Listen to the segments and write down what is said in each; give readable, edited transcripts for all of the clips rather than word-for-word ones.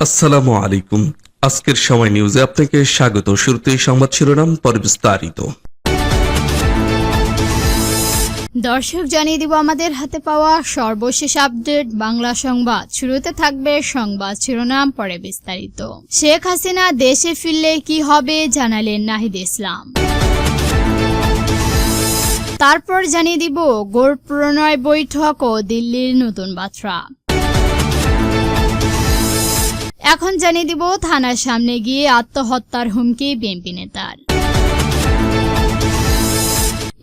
আসসালামু আলাইকুম। আজকের সময় নিউজে আপনাকে স্বাগত। শুরুতেই সংবাদ শিরোনাম, পরে বিস্তারিত। দর্শক, জানিয়ে দিব আমাদের হাতে পাওয়া সর্বশেষ আপডেট বাংলা সংবাদ। শুরুতে থাকবে সংবাদ শিরোনাম, পরে বিস্তারিত। শেখ হাসিনা দেশে ফিরলে কি হবে জানালেন নাহিদ ইসলাম। তারপর জানিয়ে দিব গোড় প্রণয় বৈঠক ও দিল্লির নতুন বার্তা। এখন জানিয়ে দিব থানার সামনে গিয়ে আত্মহত্যার হুমকি বিএনপি নেতার।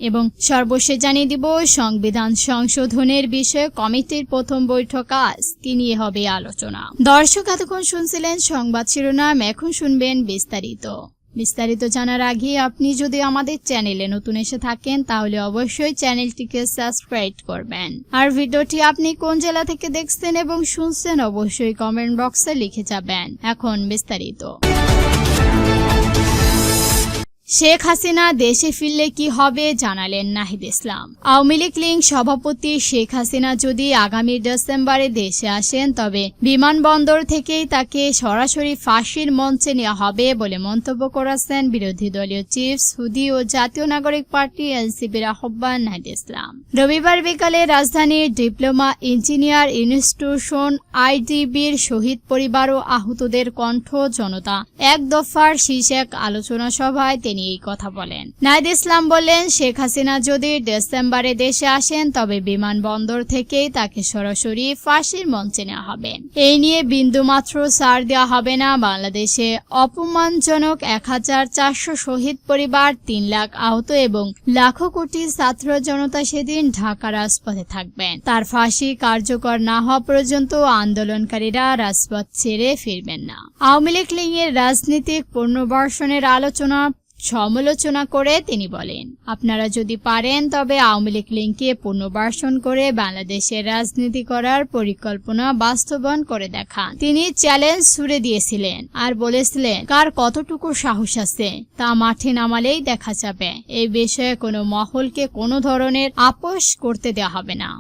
এবং সর্বশেষ জানিয়ে দিব সংবিধান সংশোধনের বিষয়ে কমিটির প্রথম বৈঠক আজ, কি নিয়ে হবে আলোচনা। দর্শক, এতক্ষণ শুনছিলেন সংবাদ শিরোনাম, এখন শুনবেন বিস্তারিত জানার আগে আপনি যদি আমাদের চ্যানেলে নতুন এসে থাকেন তাহলে অবশ্যই চ্যানেলটিকে সাবস্ক্রাইব করবেন। আর ভিডিওটি আপনি কোন জেলা থেকে দেখছেন এবং শুনছেন অবশ্যই কমেন্ট বক্সে লিখে যাবেন। এখন বিস্তারিত। শেখ হাসিনা দেশে ফিরলে কি হবে জানালেন নাহিদ ইসলাম। আওয়ামী লীগ সভাপতি শেখ হাসিনা যদি আগামী ডিসেম্বরে দেশে আসেন তবে বিমানবন্দর থেকেই তাকে সরাসরি ফাঁসির মঞ্চে নেওয়া হবে বলে মন্তব্য করেছেন বিরোধী দলীয় চিফ হুদি ও জাতীয় নাগরিক পার্টি এনসিপির আহ্বান নাহিদ ইসলাম। রবিবার বিকালে রাজধানীর ডিপ্লোমা ইঞ্জিনিয়ার ইনস্টিটিউশন আইডিবির শহীদ পরিবার ও আহতদের কণ্ঠ জনতা এক দফার শীর্ষক আলোচনা সভায় তিনি এই কথা বলেন। নাহিদ ইসলাম বললেন, শেখ হাসিনা যদি ডিসেম্বরে দেশে আসেন তবে বিমানবন্দর থেকেই তাকে সরাসরি ফাঁসির মঞ্চে নেওয়া হবে। এই নিয়ে বিন্দুমাত্র ছাড় দেওয়া হবে না। বাংলাদেশে অপমানজনক 1400 শহীদ পরিবার, 3 লাখ আহত এবং লাখো কোটি ছাত্র জনতা সেদিন ঢাকা রাজপথে থাকবেন। তার ফাঁসি কার্যকর না হওয়া পর্যন্ত আন্দোলনকারীরা রাজপথ ছেড়ে ফিরবেন না। আওয়ামী লীগের রাজনীতিক পুনর্বাসনের সমালোচনা করে তিনি বলেন, আপনারা যদি পারেন তবে আওয়ামী লীগকে পুনর্বাসন করে বাংলাদেশের রাজনীতি করার পরিকল্পনা বাস্তবায়ন করে দেখান। তিনি চ্যালেঞ্জ ছুড়ে দিয়েছিলেন আর বলেছিলেন, কার কতটুকু সাহস আছে তা মাঠে নামালেই দেখা যাবে। এই বিষয়ে কোনো মহলকে কোনো ধরনের আপোষ করতে দেওয়া হবে না।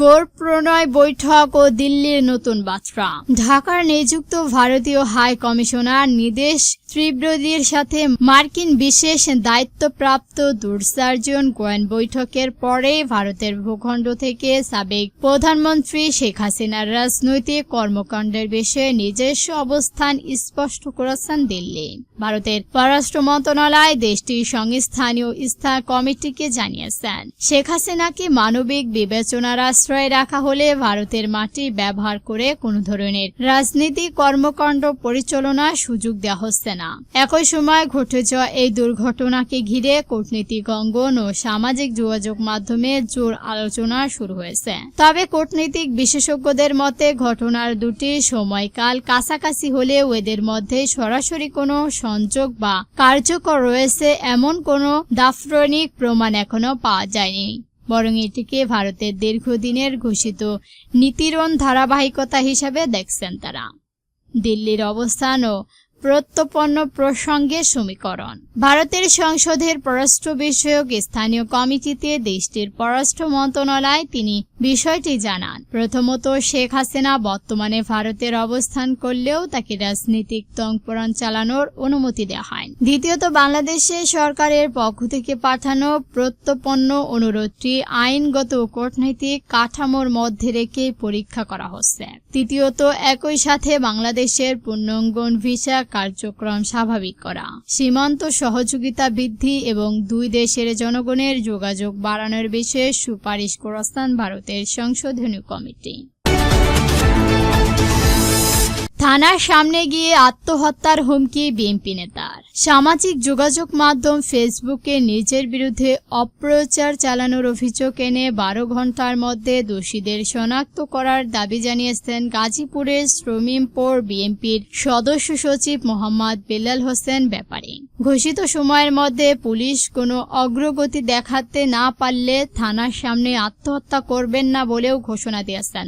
গোড় প্রণয় বৈঠক ও দিল্লির নতুন বার্তা। ঢাকার নিযুক্ত ভারতীয় হাই কমিশনার নিদেশ ত্রিবেদীর সাথে মার্কিন বিশেষ দায়িত্বপ্রাপ্ত দূরসার্জন গোয়েন বৈঠকের পরে ভারতের ভূখণ্ড থেকে সাবেক প্রধানমন্ত্রী শেখ হাসিনার রাজনৈতিক কর্মকাণ্ডের বিষয়ে নিজস্ব অবস্থান স্পষ্ট করেছেন দিল্লি। ভারতের পররাষ্ট্র মন্ত্রণালয় দেশটির সংস্থানীয় কমিটিকে জানিয়েছেন, শেখ হাসিনাকে মানবিক বিবেচনার আশ্রয় রাখা হলে ভারতের মাটি ব্যবহার করে কোন ধরনের রাজনৈতিক কর্মকাণ্ড পরিচালনার সুযোগ দেওয়া হচ্ছে না। একই সময় ঘটে যাওয়া এই দুর্ঘটনাকে ঘিরে কূটনীতিক অঙ্গন ও সামাজিক যোগাযোগ মাধ্যমে জোর আলোচনা শুরু হয়েছে। তবে কূটনীতিক বিশেষজ্ঞদের মতে ঘটনার দুটি সময়কাল কাছাকাছি হলেও এদের মধ্যে সরাসরি কোনো সংযোগ বা কার্যকর রয়েছে এমন কোনো দাফরনিক প্রমাণ এখনো পাওয়া যায়নি, বরং এটিকে ভারতের দীর্ঘদিনের ঘোষিত নীতির ধারাবাহিকতা হিসেবে দেখছেন তারা। দিল্লির অবস্থান ও প্রত্যর্পণ প্রসঙ্গের সমীকরণ। ভারতের সংসদের পররাষ্ট্র বিষয়ক স্থানীয় কমিটিতে দেশটির পররাষ্ট্র মন্ত্রণালয় তিনি বিষয়টি জানান। প্রথমত, শেখ হাসিনা বর্তমানে ভারতের অবস্থান করলেও তাকে রাজনৈতিক তৎপরণ চালানোর অনুমতি দেওয়া হয়। দ্বিতীয়ত, বাংলাদেশে সরকারের পক্ষ থেকে পাঠানো প্রত্যর্পণ অনুরোধটি আইনগত ও কূটনৈতিক কাঠামোর মধ্যে রেখে পরীক্ষা করা হচ্ছে। তৃতীয়ত, একই সাথে বাংলাদেশের পূর্ণাঙ্গন ভিসা কার্যক্রম স্বাভাবিক করা, সীমান্ত সহযোগিতা বৃদ্ধি এবং দুই দেশের জনগণের যোগাযোগ বাড়ানোর বিষয়ে সুপারিশ করেছেন ভারতের সংশোধনী কমিটি। থানার সামনে গিয়ে আত্মহত্যার হুমকি বিএনপি নেতার। সামাজিক যোগাযোগ মাধ্যম ফেসবুকে নিজের বিরুদ্ধে অপপ্রচার চালানোর অভিযোগ এনে 12 ঘন্টার মধ্যে দোষীদের শনাক্ত করার দাবি জানিয়েছেন গাজীপুরের শ্রমিমপুর বিএনপির সদস্য সচিব মোহাম্মদ বেলাল হোসেন ব্যাপারী। ঘোষিত সময়ের মধ্যে পুলিশ কোনো অগ্রগতি দেখাতে না পারলে থানার সামনে আত্মহত্যা করবেন না বলেও ঘোষণা দিয়েছেন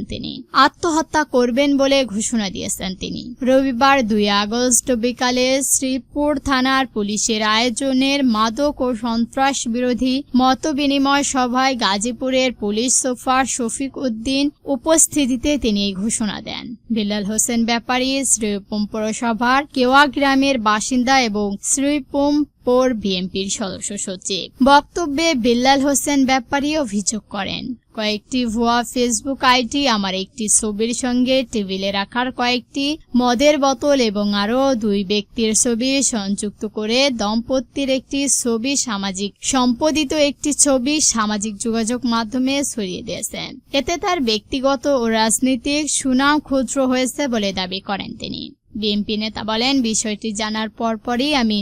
তিনি। তিনি। রবিবার 2 আগস্ট বিকালে শ্রীপুর থানার পুলিশের আয়োজনের মাদক ও সন্ত্রাস বিরোধী মতবিনিময় সভায় গাজীপুরের পুলিশ সুপার শফিক উদ্দিন উপস্থিতিতে তিনি এই ঘোষণা দেন। বিল্লাল হোসেন ব্যাপারী শ্রীপুর পৌরসভার কেওয়া গ্রামের বাসিন্দা এবং শ্রীপুর পৌর বিএনপির সদস্য সচিব। বক্তব্যে বিল্লাল হোসেন ব্যাপারী অভিযোগ করেন, কয়েকটি ভুয়া ফেসবুক আইডি আমার একটি ছবির সঙ্গে টেবিলে রাখার কয়েকটি মদের বোতল এবং আরও 2 ব্যক্তির ছবি সংযুক্ত করে দম্পতির একটি ছবি সম্পাদিত একটি ছবি সামাজিক যোগাযোগ মাধ্যমে ছড়িয়ে দিয়েছেন। এতে তার ব্যক্তিগত ও রাজনৈতিক সুনাম ক্ষুদ্র হয়েছে বলে দাবি করেন তিনি। বিএনপি নেতা বলেন, বিষয়টি জানার পরপরই আমি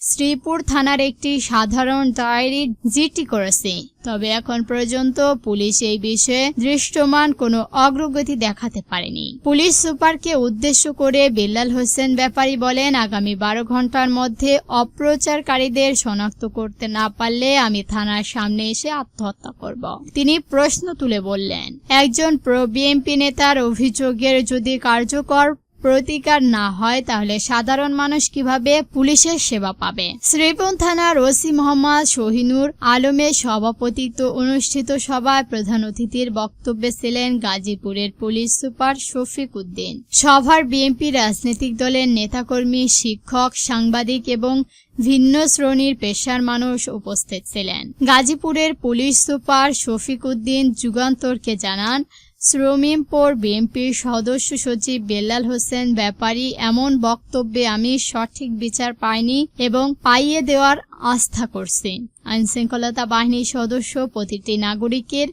শ্রীপুর থানার একটি সাধারণ ডায়েরি জিটি করেছি। তবে এখন পর্যন্ত পুলিশ এই বিষয়ে দৃশ্যমান কোনো অগ্রগতি দেখাতে পারেনি। পুলিশ সুপারকে উদ্দেশ্য করে বিল্লাল হোসেন ব্যাপারী বলেন, আগামী 12 ঘন্টার মধ্যে অপ্রচারকারীদের শনাক্ত করতে না পারলে আমি থানার সামনে এসে আত্মহত্যা করব। তিনি প্রশ্ন তুলে বললেন, একজন বিএনপি নেতার অভিযোগের যদি কার্যকর প্রতিকার না হয় তাহলে সাধারণ মানুষ কিভাবে পুলিশের সেবা পাবে? শ্রীপুর থানার ওসি মোহাম্মদ শহীনুর আলমের সভাপতিত্বে অনুষ্ঠিত সভায় প্রধান অতিথির বক্তব্যে ছিলেন গাজীপুরের পুলিশ সুপার শফিক উদ্দিন। সভার বিএনপি রাজনৈতিক দলের নেতাকর্মী, শিক্ষক, সাংবাদিক এবং ভিন্ন শ্রেণীর পেশার মানুষ উপস্থিত ছিলেন। গাজীপুরের পুলিশ সুপার শফিক উদ্দিন যুগান্তরকে জানান, শ্রমিমপুর বিএনপির সদস্য সচিব বিল্লাল হোসেন ব্যাপারী এমন বক্তব্যে আমি সঠিক বিচার পাইনি এবং পাইয়ে দেওয়ার আস্থা করছি। আইনশৃঙ্খলতা বাহিনীর সদস্য প্রতিটি নাগরিকের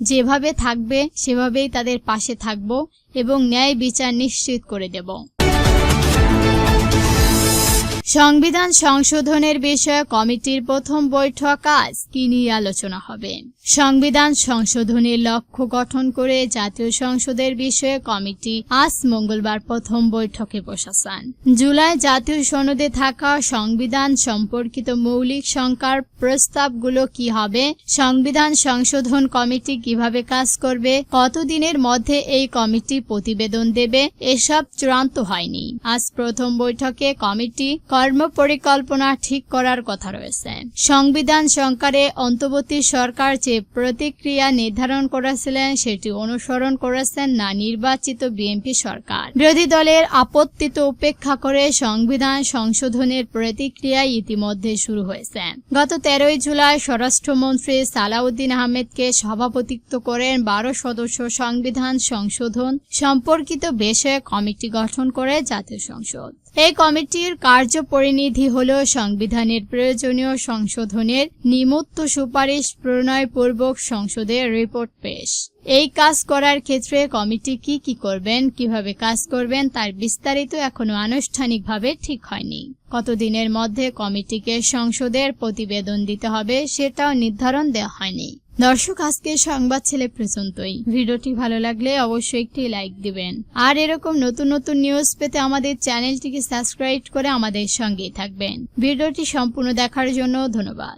যেভাবে থাকবে সেভাবেই তাদের পাশে থাকব এবং ন্যায় বিচার নিশ্চিত করে দেব। সংবিধান সংশোধনের বিষয়ে কমিটির প্রথম বৈঠক আজ কি নিয়ে আলোচনা হবে? সংবিধান সংশোধনের লক্ষ্য গঠন করে জাতীয় সংসদের বিষয়ে কমিটি আজ মঙ্গলবার প্রথম বৈঠকে বসেছেন। জুলাই জাতীয় সনদে থাকা সংবিধান সম্পর্কিত মৌলিক সংস্কার প্রস্তাবগুলো কি হবে, সংবিধান সংশোধন কমিটি কিভাবে কাজ করবে, কতদিনের মধ্যে এই কমিটি প্রতিবেদন দেবে, এসব চূড়ান্ত হয়নি। আজ প্রথম বৈঠকে কমিটি কর্মপরিকল্পনা ঠিক করার কথা রয়েছে। সংবিধান সংস্কারে অন্তর্বর্তী সরকার যে প্রতিক্রিয়া নির্ধারণ করেছিলেন সেটি অনুসরণ করেছেন না নির্বাচিত বিএনপি সরকার। বিরোধী দলের আপত্তিতে উপেক্ষা করে সংবিধান সংশোধনের প্রতিক্রিয়া ইতিমধ্যে শুরু হয়েছে। গত 13 জুলাই স্বরাষ্ট্রমন্ত্রী সালাউদ্দিন আহমেদকে সভাপতিত্ব করেন 12 সদস্য সংবিধান সংশোধন সম্পর্কিত বিষয়ে কমিটি গঠন করে জাতীয় সংসদ। এই কমিটির কার্যপরিণিধি হল সংবিধানের প্রয়োজনীয় সংশোধনের নিমিত্ত সুপারিশ প্রণয়পূর্বক সংসদে রিপোর্ট পেশ। এই কাজ করার ক্ষেত্রে কমিটি কি করবেন, কিভাবে কাজ করবেন তার বিস্তারিত এখনো আনুষ্ঠানিকভাবে ঠিক হয়নি। কতদিনের মধ্যে কমিটিকে সংসদের প্রতিবেদন দিতে হবে সেটাও নির্ধারণ দেওয়া হয়নি। দর্শক, আজকের সংবাদ ছিল পর্যন্তই। ভিডিওটি ভালো লাগলে অবশ্যই একটি লাইক দিবেন আর এরকম নতুন নতুন নিউজ পেতে আমাদের চ্যানেলটিকে সাবস্ক্রাইব করে আমাদের সঙ্গেই থাকবেন। ভিডিওটি সম্পূর্ণ দেখার জন্য ধন্যবাদ।